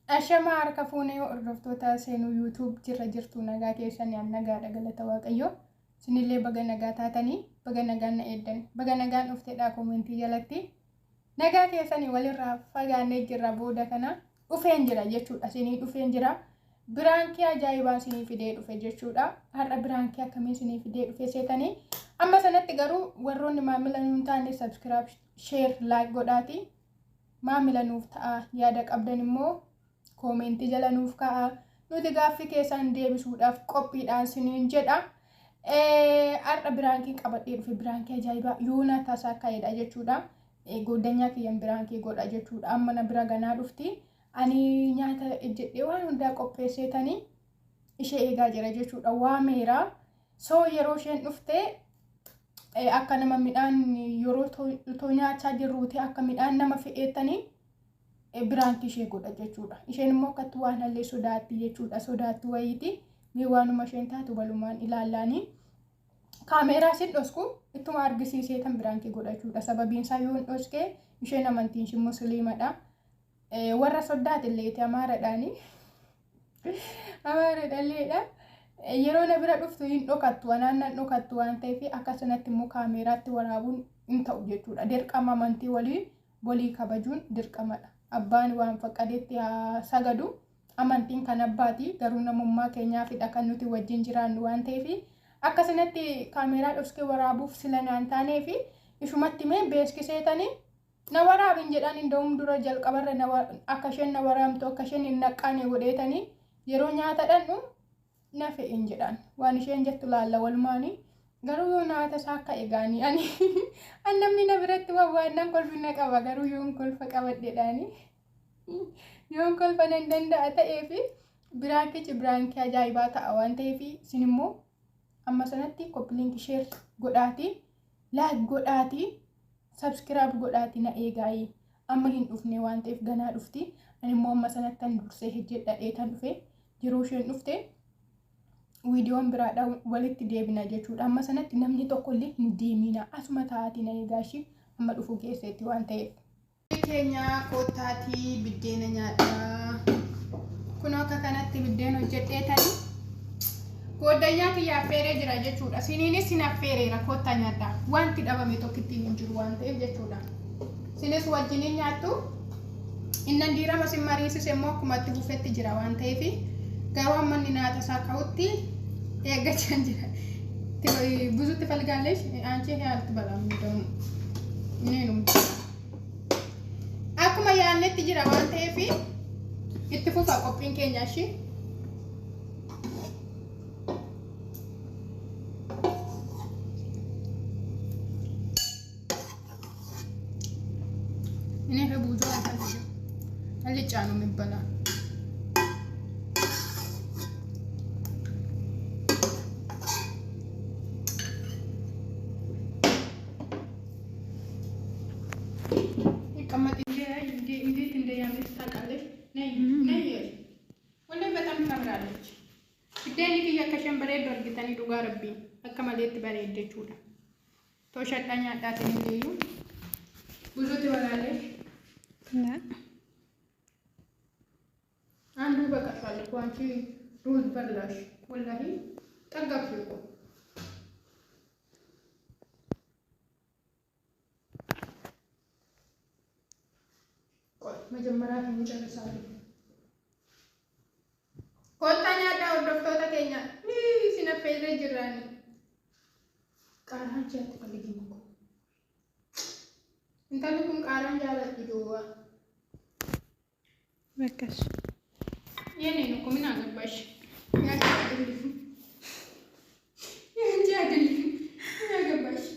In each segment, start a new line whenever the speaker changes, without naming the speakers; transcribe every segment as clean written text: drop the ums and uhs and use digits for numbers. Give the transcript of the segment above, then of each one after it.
Ashama harka fuunee hordoftoota seenuu YouTube jirra jirtu nagaa keessan yaan nagaadha galata waaqayyo. Sinillee baga nagaa taatanii baga nagaan na eeddan baga nagaan dhufteedha koomentii jalatti. Nagaa keessanii walirraa fagaannee jirra booda kana dhufeen jira jechuudha. Sinii dhufeen jira. Biraankii ajaa'ibaa sinii fidee dhufe jechuudha. Har'a biraankii akkamii sinii fidee dhufe seetanii. Amma sanatti garuu warroonni maamila nuun taane subscribe, share, like godhaati. Maamila nuuf ta'a yaada qabdan immoo koomentii jala nuuf ka'a. Nuti gaaffii keessan deebisuudhaaf qophiidhaan siniin jedha. Har'a biraankii qabadhee dhufe biraankii ajaa'ibaa yoona tasaa ka'eedha jechuudha. Goddanyaa kiyyan biraankii godha jechuudha. Amma na bira ganaa dhufti. Ani nyaata jedhee waan hundaa qopheesseetanii ishee eegaa jira jechuudha. Waameera. So yeroo isheen dhufte akka nama midhaan yeroo too nyaachaa jirruuti akka midhaan nama fe'eettanii biraankii ishee godha jechuudha. Isheen immoo akkatti waan hallee sodaatti jechuudha. Sodaatti wayiiti. Mee waanuma isheen taatu walumaan ilaalaanii. Kaameeraa sin dhosku ittuma argisiisee tan biraankii godha jechuudha. Sababiin isaa yoo hin dhoskee isheen amantiin ishee musliimadha. Warra sodaatilleeti amaaradhaani. Amaaradhalleedha. Yeroo na bira dhuftu hin dhokattu wanaannan dhokattu waan ta'eef akkasumatti immoo kaameeraatti waraabuun hin ta'u jechuudha. Dirqama amantii walii kabajuun dirqamadha. Abbaan waan faqadeetti sagadu amantiin kan abbaati garuu namummaa keenyaafidha kan nuti wajjin jiraannu waan ta'eef akkasumatti kaameeraa dhoskee waraabuuf sila naan taaneef ishumatti mee beeskiseetanii na waraabin jedhan indoom dura jalqabarra akka isheen na waraabtu akka isheen hin naqqaane godheetanii yeroo nyaata dhannu na fe'in jedhan waan isheen jettu laalla walumaanii garuu yoo nyaata isaa akka eegaanii ani namni na biratti waan kolfina qaba garuu yoon kolfa qabadheedhaanii yoon kolfa nan danda'a ta'eef biraankii ajaa'ibaa ta'a waan ta'eef isin immoo amma sanatti koppiliinki sheer godhaati laak godhaati subscribe godhaati na eegaayi amma hin dhufne waan ta'eef ganaa dhufti ani immoo amma sanatti tan dursee hojjedhadhee tan dhufe yeroo isheen dhufte viidiyoon biraadha walitti deebina jechuudha. Amma sanatti namni tokkollee hin deemina asuma taa'aati na eegaashi amma dhufu keessatti waan ta'eef. Keenya koottaatii biddeena nyaadhaa. Kun akka kanatti biddeen hojjedheetanii goddanyaa kiyya affeeree jira jechuudha. Siniinis sin affeereera koottaa nyaadhaa. Wanti dhabame tokkitti hin jiru waan ta'eef jechuudha. Sinis wajjiniin nyaattu innan diirama sin mariisise immoo akkumatti buufetti jira waan ta'eef garuu amma inni nyaata isaa ka'utti eeggachaa jira. ብዙ ትፈልጋለሽ አንቺ አልትበላም ደግሞ እኔንም akkuma yaannetti jira waan ta'eef itti fufa qophiin keenya shi እኔ ከቡዙ አልፈልግም አልጫ ነው የሚበላ Tani dhugaa rabbii akka maleetti bareedde jechuudha. Tooshadha nyaadhaatiin illee buzuutti walaalee. Andu baqasaale wanti ruuz barlaash wallahi xaggafee ko. Majammaraa hin jallisaale. Koottaa nyaadhaa hordoftoota keenya. Sina feeree jirani. Qaaraan jaatti qaligin ko. Intalli kun qaaraan jaalatti duuba. Bakkas. Yene no kumina gabash. Nyaata adilli. Nyaata adilli. Nyaata gabash.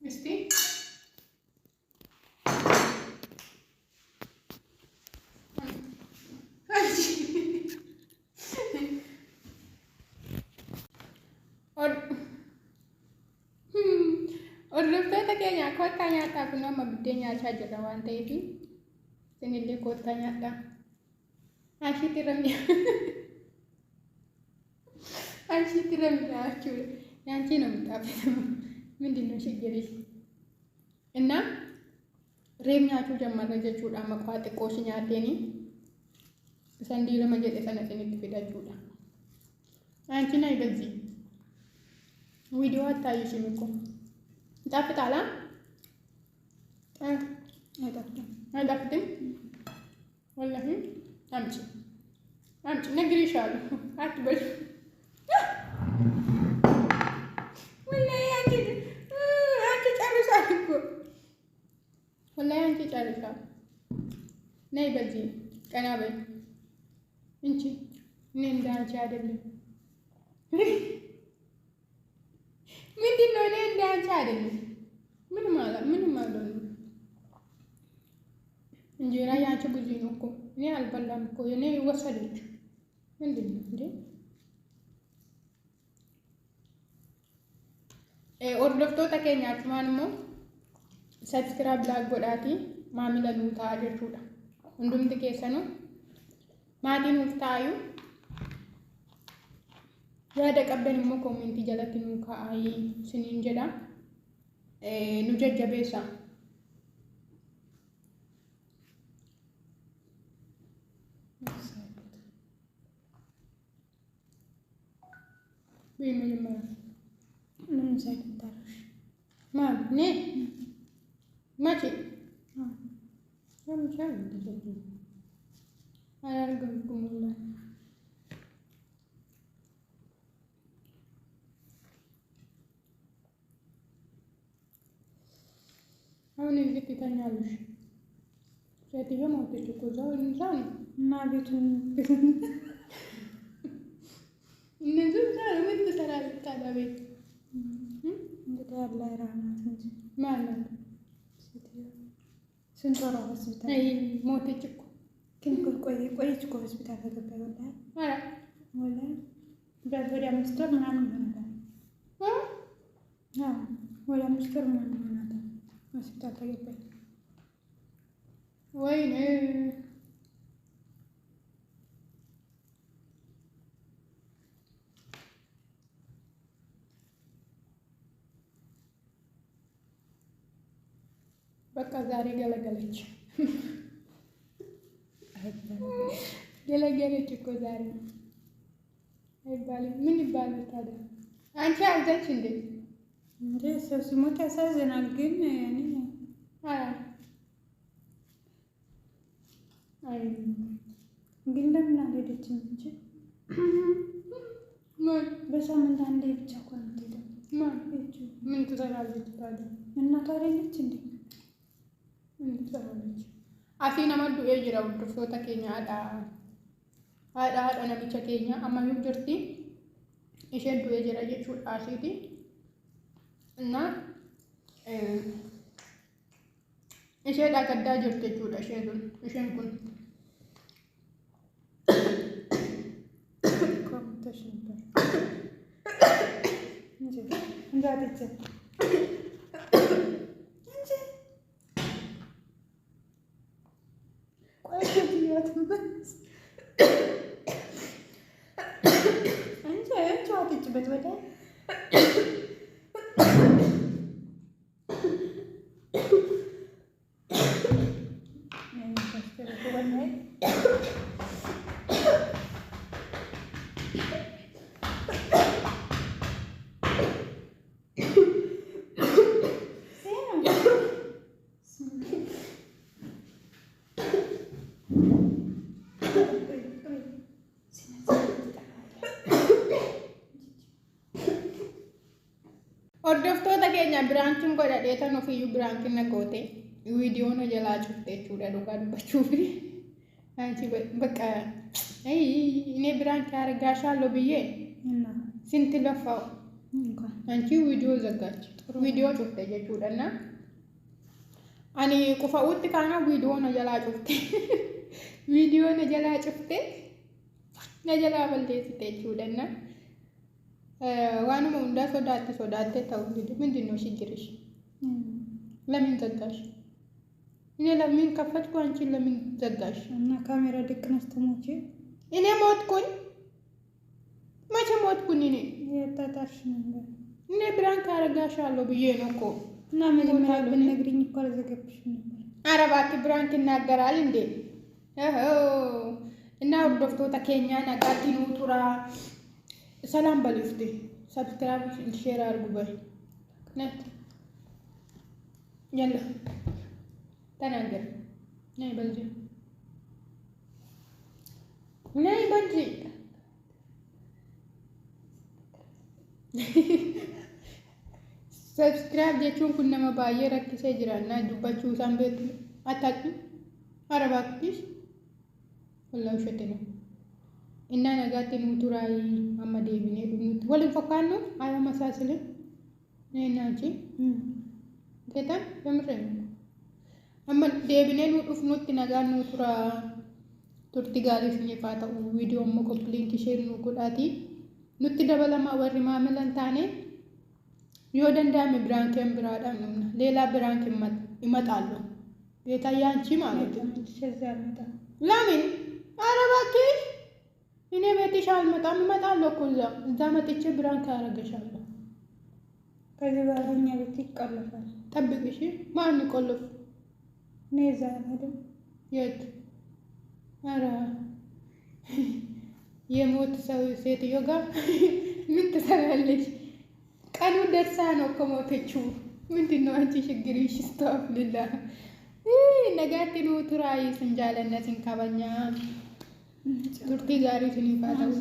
Esti hordoftoota keenya koottaa nyaadhaa kun amma biddeen nyaachaa jirra waan ta'eef isinillee koottaa nyaadhaa. አንቺ ትረም አንቺ ትረምዳችሁ ያንቺ ነው የምታፈተው። ምንድነው ችግርሽ? እና reemnyaachuu jammarra jechuudha maqaa xiqqoo shi nyaateeni isan diirama jedhe sana isinitti fidachuudha. Anchi na ibadzi video attaayishim እኮ ይጣፍጣል። አይጣፍጥም ወላሂ። አምጪ ነግሬሻለሁ አትበል ወላሂ። አንቺ ጨርሳል እኮ ወላሂ አንቺ ጨርሻል። ነይ በዚህ ቀና በይ እንቺ። እኔ እንዳንቺ አይደለም። ምንድነው? እኔ እንዳንቺ አይደለም። ምንም አልሆንም። እንጀራ ያንቺ ብዙ ነው እኮ እኔ አልበላም እኮ። እኔ ወሰደች ምንድነው እንዴ? ኦርዶፍቶota keenyaatti maan immoo subscribe godhaatii maamila nuu ta'a jechuudha. Hundumti keessanuu maatii nuuf ta'ayu yaada qabdan immoo koomentii jalatti nuu kaa'aa siniin jedha. Nu jajjabeessa. ምን ሳይታረሽ ማን ነ ማጪ አምቻል እንደዚህ አላርገውም ወላሂ። አሁን እዚህ ትተኛለሽ። ሴትዮ ሞተች እኮ እዛው ነው እና ቤቱን እነዚህ ዛሬ ምን ትሰራለች ታዲያ ቤት? እንግዲህ ያለ ራናት እንጂ ማለት ሴትዮ ስንት ወር ሆስፒታል ሞተች እኮ። ግን ቆየች እኮ ሆስፒታል ከገባች ወላሂ ወደ 5 ወር ምናምን ሆኗታል። ወደ 5 ወር ምናምን ሆኗታል ሆስፒታል ከገባች። ወይኔ በቃ ዛሬ ገለገለች ገለገለች እኮ ዛሬ አይባልም። ምን ይባላል ታዲያ? አንቺ አልተች እንዴ ሰው ሲሞት ያሳዝናል። ግን እኔ ግን ለምን አልሄደችም እንጂ በሳምንት አንዴ ብቻ እኮ ነው የምትሄደው። ምን ትሰራለች ታዲያ? እናቷ አይደለች እንዴ? ምን ትሰራለች? Asii nama du'ee jira hordoftoota keenya haadha namicha keenya ammayyuu jirti. Isheen du'ee jira jechuudha asiiti. Innaa isheedhaa gaddaa jirti jechuudha isheen kun. Hordoftoota keenya biraankiin godhadheetan ofiiyyuu biraankiin naqoote viidiyoon jalaa cufte jechuudha dhugaa dubbachuuf. Anchi bakka እኔ ብራንክ ያረጋሻለሁ ብዬ ስንት ለፋው አንቺ ቪዲዮ ዘጋች። ቪዲዮ ጩፍተ jechuudha ani qufa utti kana video na jala cufte video na jala cufte na jala balleessite jechuudha. ዋንuma hundaa sodaatte ta'u ምንድነው ችግርሽ? ለምን ዘጋሽ? እኔ ለምን ከፈትኩ አንቺ ለምን ዘጋሽ?
እና ካሜራ ደቅነሽ ተሞቼ
እኔ ሞትኩኝ? መቼ ሞትኩኝ? እኔ
የታታሽ ነበር።
እኔ ብራንክ አረጋሻለሁ ብዬ ነው እኮ።
እና መጀመሪያ ብትነግሪኝ እኮ አልዘገብሽም ነበር።
ኧረ እባክህ ብራንክ ይናገራል እንዴ? እና ወርዶፍቶታ ኬኛ ነጋቲኑ ቱራ ሰላም በልፍቴ ሰብስክራይብ ሼር አድርጉ በይ ነት ያለ ተናገር ነይ በልጂ ነይ በልጂ ሰብስክራይብ jechuun kun nama baay'ee rakkisee jira እና dubbachuu isaan beektu አታውቂም? ኧረ እባክሽ ወላሂ ውሸቴ ነው። እና ነጋቴ ነው ቱራይ አመዴ ቢኔ ዱኑት ወልን ፈካን ነው አያመሳስልም። ነይና አንቺ ከታም በምረኝ አመ ዴቢኔ ነው ዱፍኑት ነጋን ነው ቱራ ቱርቲ ጋሪፍ ኒፋታ ቪዲዮ ሞ ኮምፕሊት ሼር ነው ጉዳቲ ኑት ደበለማ ወሪ ማመለን ታኔ ዮደንዳም ብራንኬን ብራዳም ነው ሌላ ብራንክ ይመጣሉ የታያንቺ ማለት ነው። ለምን ኧረ እባክሽ እኔ ቤትሽ አልመጣም። እመጣለሁ እኮ እዛ መጥቼ ብራንክ አደርግሻለሁ።
ከዚህ በኋላ እኛ ቤት ይቆለፋል።
ጠብቅሽ። ማን ይቆልፍ?
እኔ እዛ አይደል?
የት? ኧረ የሞት ሰው ሴትዮ ጋር ምን ትሰራለች? ቀኑ ደርሳ ነው እኮ ሞተችው። ምንድን ነው አንቺ ችግርሽ? ስታፍልላ ነጋቴ ነው ቱራይ ስንጃለነትን ካባኛ ቱርቲ ጋሪ ትንፋታው